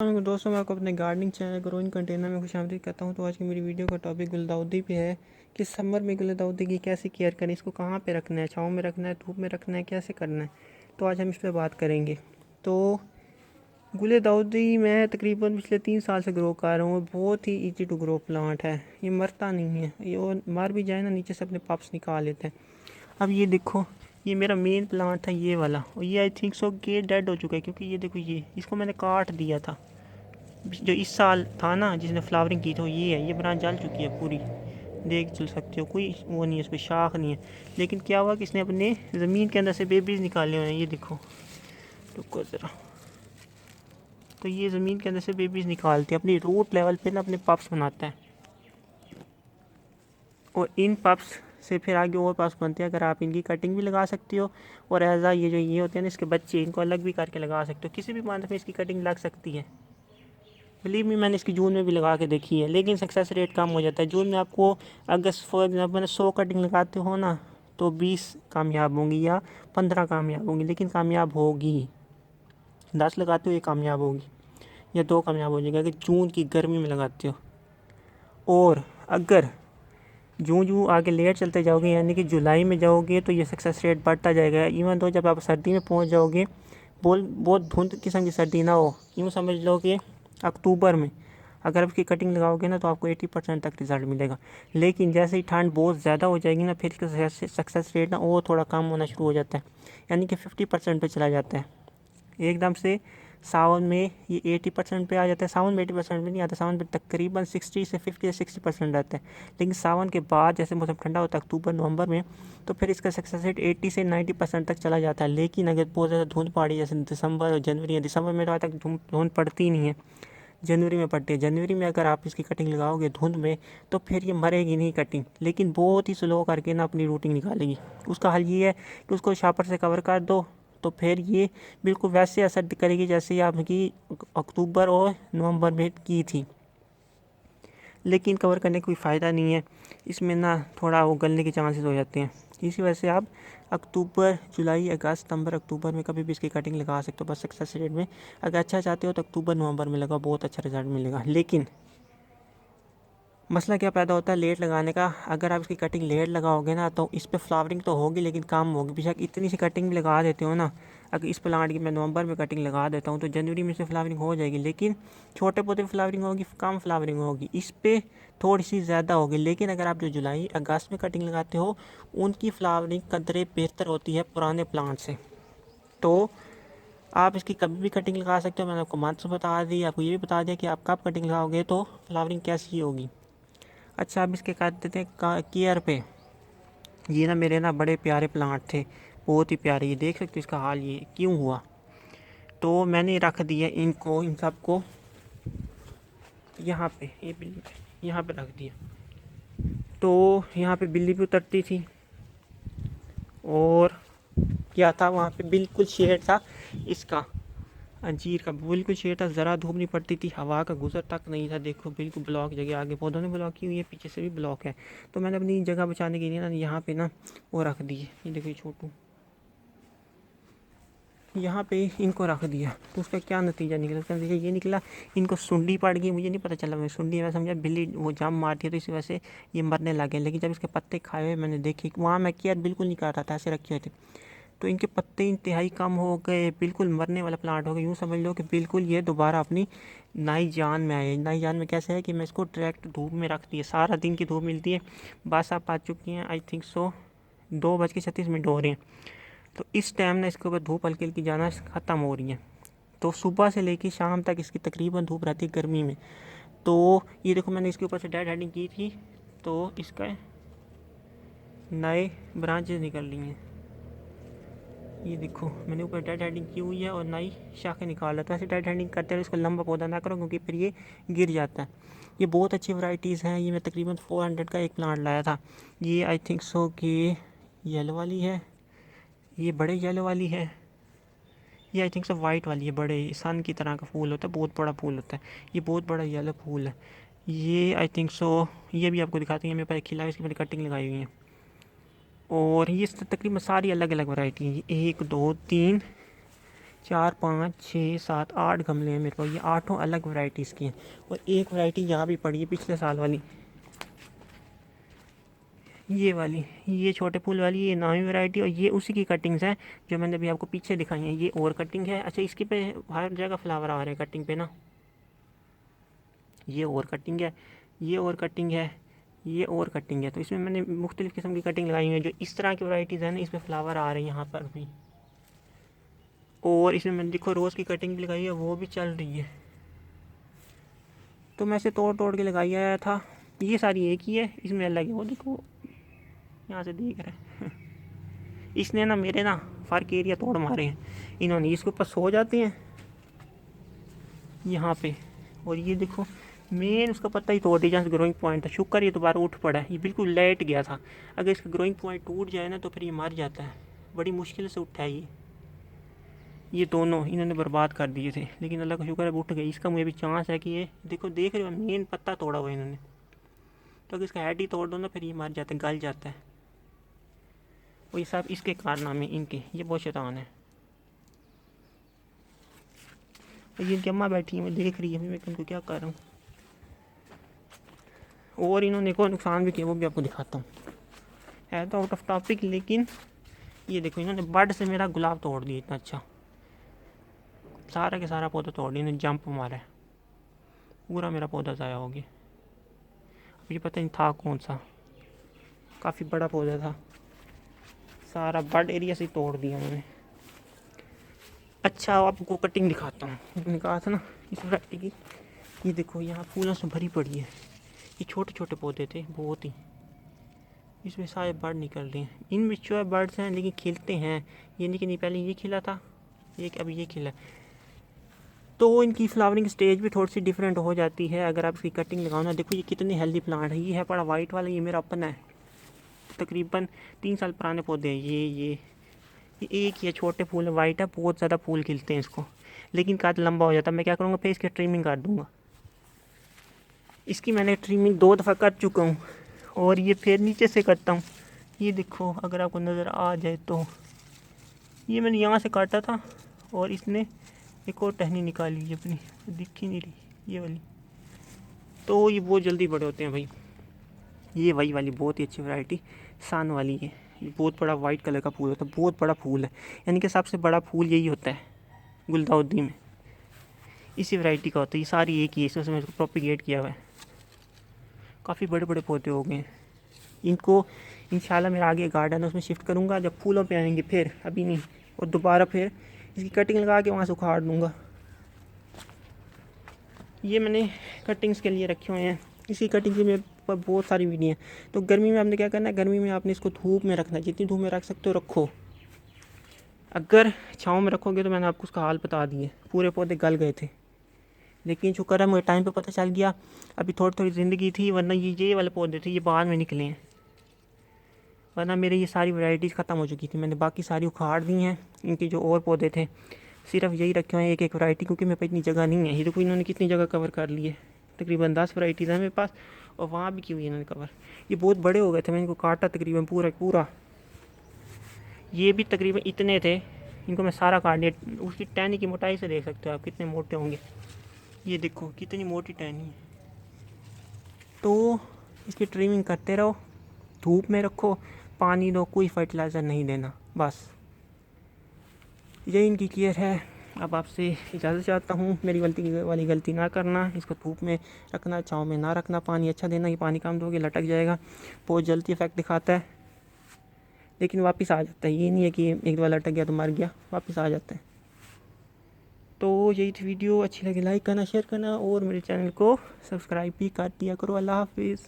दोस्तों, मैं आपको अपने गार्डनिंग चैनल ग्रोइंग कंटेनर में खुशामदीद कहता हूं। तो आज की मेरी वीडियो का टॉपिक गुलदाउदी पे है कि समर में गुलदाउदी की कैसे केयर करें, इसको कहाँ पे रखना है, छाँव में रखना है, धूप में रखना है, कैसे करना है। तो आज हम इस पर बात करेंगे। तो गुलदाउदी मैं तकरीबन पिछले 3 साल से ग्रो कर रहा हूँ। बहुत ही ईजी टू ग्रो प्लांट है, ये मरता नहीं है। ये और मर भी जाए ना, नीचे से अपने पप्स निकाल लेते हैं। अब ये देखो, ये मेरा मेन प्लांट था ये वाला, और ये आई थिंक सो के डेड हो चुका है, क्योंकि ये देखो, ये इसको मैंने काट दिया था। जो इस साल था ना, जिसने फ्लावरिंग की, तो ये है, ये ब्रांच जल चुकी है पूरी, देख चल सकते हो। कोई वो नहीं है, इस पर शाख नहीं है। लेकिन क्या हुआ कि इसने अपने ज़मीन के अंदर से बेबीज़ निकाले हुए हैं, ये देखो। रुको ज़रा। तो ये ज़मीन के अंदर से बेबीज़ निकालते हैं, अपनी रूट लेवल पे ना अपने पप्स बनाता है, और इन पप्स से फिर आगे और पप्स बनते हैं। अगर आप इनकी कटिंग भी लगा सकते हो, और एज़ा ये जो ये होते हैं ना इसके बच्चे, इनको अलग भी करके लगा सकते हो। किसी भी मंथ में इसकी कटिंग लग सकती है। बिलीव मी, मैंने इसकी जून में भी लगा के देखी है, लेकिन सक्सेस रेट कम हो जाता है। जून में आपको, अगर फॉर एग्जाम्पल 100 कटिंग लगाते हो ना, तो 20 कामयाब होंगी या 15 कामयाब होंगी, लेकिन कामयाब होगी। 10 लगाते हो ये कामयाब होगी, या 2 कामयाब हो जाएगी, अगर जून की गर्मी में लगाते हो। और अगर जूं जूं आगे लेट चलते जाओगे, यानी कि जुलाई में जाओगे, तो ये सक्सेस रेट बढ़ता जाएगा। इवन तो जब आप सर्दी में पहुंच जाओगे, बहुत धुंध किस्म की सर्दी ना हो, यूँ समझ लो कि अक्टूबर में अगर आप इसकी कटिंग लगाओगे ना, तो आपको 80% तक रिज़ल्ट मिलेगा। लेकिन जैसे ही ठंड बहुत ज़्यादा हो जाएगी ना, फिर इसका सक्सेस रेट ना वो थोड़ा कम होना शुरू हो जाता है, यानी कि 50% पे चला जाता है। एकदम से सावन में ये 80% पे आ जाता है। सावन में 80% पे नहीं आता, सावन में तकरीबन 60 से 50 या 60% रहता है। लेकिन सावन के बाद जैसे मौसम ठंडा होता है अक्टूबर नवंबर में, तो फिर इसका सक्सेस रेट 80 से 90% तक चला जाता है। लेकिन अगर बहुत ज़्यादा धुंध पड़ी, जैसे दिसंबर और जनवरी है, दिसंबर में तो आज तक धुंध पड़ती ही नहीं है, जनवरी में पड़ती है। जनवरी में अगर आप इसकी कटिंग लगाओगे धुंध में, तो फिर ये मरेगी नहीं कटिंग, लेकिन बहुत ही स्लो करके ना अपनी रूटिंग निकालेगी। उसका हल ये है कि उसको शापर से कवर कर दो, तो फिर ये बिल्कुल वैसे असर करेगी जैसे आपकी अक्टूबर और नवंबर में की थी। लेकिन कवर करने का कोई फ़ायदा नहीं है, इसमें ना थोड़ा वो गलने के चांसेस हो जाते हैं। इसी वजह से आप अक्टूबर, जुलाई, अगस्त, सितंबर, अक्टूबर में कभी भी इसकी कटिंग लगा सकते हो। बस सक्सेस रेट में अगर अच्छा चाहते हो तो अक्टूबर नवंबर में लगाओ, बहुत अच्छा रिजल्ट मिलेगा। लेकिन मसला क्या पैदा होता है लेट लगाने का। अगर आप इसकी कटिंग लेट लगाओगे ना, तो इस पे फ्लावरिंग तो होगी लेकिन कम होगी। बेशक इतनी सी कटिंग भी लगा देते हो ना, अगर इस प्लांट की मैं नवंबर में कटिंग लगा देता हूँ, तो जनवरी में से फ्लावरिंग हो जाएगी। लेकिन छोटे पौधे में फ्लावरिंग होगी, कम फ्लावरिंग होगी, इस पर थोड़ी सी ज़्यादा होगी। लेकिन अगर आप जो जुलाई अगस्त में कटिंग लगाते हो, उनकी फ्लावरिंग कदरे बेहतर होती है पुराने प्लांट से। तो आप इसकी कभी भी कटिंग लगा सकते हो। मैंने आपको मंथ्स बता दी, आपको ये भी बता दिया कि आप कब कटिंग लगाओगे तो फ्लावरिंग कैसी होगी। अच्छा, अब इसके कर देते हैं केयर पे। ये ना मेरे ना बड़े प्यारे प्लांट थे, बहुत ही प्यारे। ये देख सकते हो इसका हाल ये क्यों हुआ। तो मैंने रख दिया इनको, इन सब को यहाँ पे, ये बिल्ली यहाँ पे रख दिया। तो यहाँ पे बिल्ली भी उतरती थी, और क्या था वहाँ पे, बिल्कुल शेड था इसका, अंजीर का बिल्कुल शेड था। ज़रा धूप नहीं पड़ती थी, हवा का गुजर तक नहीं था। देखो बिल्कुल ब्लॉक जगह, आगे पौधों ने ब्लॉक की हुई है, पीछे से भी ब्लॉक है। तो मैंने अपनी जगह बचाने के लिए ना यहाँ पे ना वो रख दी है, ये देखिए छोटू, यहाँ पे इनको रख दिया। तो उसका क्या नतीजा निकला, उसका नतीजा ये निकला, इनको सुंडी पड़ गई। मुझे नहीं पता चला, मैं सुंडी मैं समझा बिल्ली वो जाम मारती है, तो इसी वजह से ये मरने लगे। लेकिन जब इसके पत्ते खाए हुए मैंने देखे, वहाँ मैं केयर बिल्कुल नहीं कर रहा था, ऐसे रखे हुए थे, तो इनके पत्ते इंतहाई कम हो गए, बिल्कुल मरने वाला प्लांट हो गया। यूँ समझ लो कि बिल्कुल ये दोबारा अपनी नई जान में आए। नई जान में कैसे है कि मैं इसको डायरेक्ट धूप में रख दिया, सारा दिन की धूप मिलती है। बस आप आ चुकी हैं आई थिंक सो 2:36 हो रहे हैं। तो इस टाइम ना इसके ऊपर धूप हल्की हल्की जाना ख़त्म हो रही है। तो सुबह से लेकर शाम तक इसकी तकरीबन धूप रहती है गर्मी में। तो ये देखो, मैंने इसके ऊपर से डेड हेडिंग की थी, तो इसका नए ब्रांचेस निकल रही हैं। ये देखो, मैंने ऊपर डेड हेडिंग की हुई है और नई शाखें निकाल रहा है। तो ऐसे डेड हेडिंग करते हुए इसको लंबा पौधा ना करो, क्योंकि फिर ये गिर जाता है। ये बहुत अच्छी वैरायटीज़ हैं। ये मैं तकरीबन 400 का एक प्लांट लाया था। ये आई थिंक सो कि येलो वाली है, ये बड़े येलो वाली है, ये आई थिंक सो वाइट वाली है। बड़े सन की तरह का फूल होता है, बहुत बड़ा फूल होता है। ये बहुत बड़ा येलो फूल है। ये आई थिंक सो, ये भी आपको दिखाते हैं, मेरे पास खिला है, इसकी मैंने कटिंग लगाई हुई है। और ये तकरीबन सारी अलग अलग वैरायटी है, 1 2 3 4 5 6 7 8 गमले हैं मेरे पास। ये 8 अलग वैरायटीज़ की हैं। और एक वैरायटी यहाँ भी पड़ी है पिछले साल वाली, ये वाली, ये छोटे फूल वाली, ये नई वैरायटी। और ये उसी की कटिंग्स हैं जो मैंने अभी आपको पीछे दिखाई हैं। ये और कटिंग है। अच्छा, इसके पे हर जगह फ्लावर आ रहे हैं कटिंग पे ना। ये और कटिंग है, ये और कटिंग है, ये और कटिंग है। तो इसमें मैंने मुख्तलिफ़ किस्म की कटिंग लगाई हुई है। जो इस तरह की वैरायटीज़ हैं ना, इस पर फ्लावर आ रहे हैं यहाँ पर भी। और इसमें मैंने देखो रोज़ की कटिंग भी लगाई है, वो भी चल रही है। तो मैं इसे तोड़ तोड़ के लगाई आया था। ये सारी एक ही है, इसमें अलग है। वो देखो यहाँ से देख रहे हैं इसने ना मेरे ना फर्क एरिया तोड़ मारे हैं इन्होंने। इसके ऊपर सो जाते हैं यहाँ पे। और ये देखो मेन उसका पत्ता ही तोड़ दिया जहाँ से ग्रोइंग पॉइंट था। शुक्र ये दोबारा उठ पड़ा है, ये बिल्कुल लेट गया था। अगर इसका ग्रोइंग पॉइंट टूट जाए ना तो फिर ये मर जाता है। बड़ी मुश्किल से उठा है ये दोनों इन्होंने बर्बाद कर दिए थे, लेकिन अल्लाह का शुक्र है उठ गए। इसका मुझे भी चांस है कि ये देखो देख रहे हो मेन पत्ता तोड़ा हुआ इन्होंने। तो अगर इसका हेड ही तोड़ दो ना फिर ये मर जाता है, गल जाता है। और ये सब इसके कारनामे इनके, ये बहुत शैतान है। और ये जम्मा बैठी है, मैं देख रही है, मैं इनको क्या कर रहा हूँ। और इन्होंने को नुकसान भी किया, वो भी आपको दिखाता हूँ। है तो आउट ऑफ टॉपिक, लेकिन ये देखो इन्होंने बड से मेरा गुलाब तोड़ दिया इतना अच्छा। सारा के सारा पौधा तोड़ दिया इन्होंने, जंप मारा है, पूरा मेरा पौधा ज़ाया हो गया। अब ये पता नहीं था कौन सा, काफ़ी बड़ा पौधा था। सारा बड एरिया से तोड़ दिया उन्होंने। अच्छा, आपको कटिंग दिखाता हूँ। मैंने कहा था ना इस वैरायटी की। ये देखो यहाँ फूलों से भरी पड़ी है। ये छोटे छोटे पौधे थे बहुत ही, इसमें सारे बर्ड निकल रहे हैं। इन मिच्योर बर्ड्स हैं लेकिन खिलते हैं। ये नहीं कि नहीं, पहले ये खिला था, ये अभी ये खिला। तो इनकी फ्लावरिंग स्टेज भी थोड़ी सी डिफरेंट हो जाती है अगर आप इसकी कटिंग लगाओ ना। देखो ये कितने हेल्दी प्लांट है। ये है बड़ा वाइट वाला, ये मेरा अपना है, तकरीबन 3 साल पुराने पौधे हैं। ये एक ही है, छोटे फूल है, वाइट है, बहुत ज़्यादा फूल खिलते हैं इसको, लेकिन काट लंबा हो जाता है। मैं क्या करूँगा, फिर इसकी ट्रिमिंग कर दूँगा। इसकी मैंने ट्रिमिंग 2 दफ़ा कर चुका हूँ और ये फिर नीचे से करता हूँ। ये देखो अगर आपको नज़र आ जाए तो ये मैंने यहाँ से काटा था और इसने एक और टहनी निकाली है अपनी, दिख ही नहीं रही ये वाली। तो ये बहुत जल्दी बड़े होते हैं भाई। ये वही वाली बहुत ही अच्छी वैरायटी सान वाली है। ये बहुत बड़ा वाइट कलर का फूल होता है, बहुत बड़ा फूल है, यानी कि सबसे बड़ा फूल यही होता है गुलदाउदी में, इसी वैरायटी का होता है। ये सारी एक ही है, इसमें से मैंने प्रोपिगेट किया हुआ है। काफ़ी बड़े बड़े पौधे हो गए हैं। इनको इंशाल्लाह मेरा आगे गार्डन है उसमें शिफ्ट करूँगा जब फूलों पे आएंगे, फिर अभी नहीं। और दोबारा फिर इसकी कटिंग लगा के वहाँ से उखाड़ दूँगा। ये मैंने कटिंग्स के लिए रखे हुए हैं। इसी कटिंग की मेरे पर बहुत सारी वीडियो हैं। तो गर्मी में आपने क्या करना है, गर्मी में आपने इसको धूप में रखना है, जितनी धूप में रख सकते हो रखो। अगर छाँव में रखोगे तो मैंने आपको उसका हाल बता दिए, पूरे पौधे गल गए थे। लेकिन शुक्र है मुझे टाइम पे पता चल गया, अभी थोड़ी थोड़ी ज़िंदगी थी, वरना ये वाले पौधे थे ये बाद में निकले हैं, वरना मेरे ये सारी वैरायटीज़ ख़त्म हो चुकी थी। मैंने बाकी सारी उखाड़ दी हैं। इनके जो और पौधे थे सिर्फ यही रखे हुए हैं एक एक वैरायटी, क्योंकि मेरे पास इतनी जगह नहीं है। ये देखो इन्होंने कितनी जगह कवर कर ली है, तकरीबन 10 वैरायटीज़ हैं मेरे पास, और वहाँ भी की हुई है इन्होंने कवर। ये बहुत बड़े हो गए थे, मैंने इनको काटा तकरीबन पूरा पूरा। ये भी तकरीबन इतने थे, इनको मैं सारा काट दिया। उसकी टहनी की मोटाई से देख सकते हो आप कितने मोटे होंगे। ये देखो कितनी मोटी टहनी है। तो इसकी ट्रिमिंग करते रहो, धूप में रखो, पानी दो, कोई फर्टिलाइज़र नहीं देना, बस यही इनकी केयर है। अब आपसे इजाज़त चाहता हूँ, मेरी वाली गलती ना करना। इसको धूप में रखना, छाँव में ना रखना, पानी अच्छा देना। ये पानी कम दोगे लटक जाएगा, बहुत जल्दी इफेक्ट दिखाता है, लेकिन वापस आ जाता है। ये नहीं है कि एक बार लटक गया तो मर गया, वापस आ जाता है। तो यही थी वीडियो, अच्छी लगी लाइक करना, शेयर करना, और मेरे चैनल को सब्सक्राइब भी कर दिया करो। अल्लाह हाफिज़।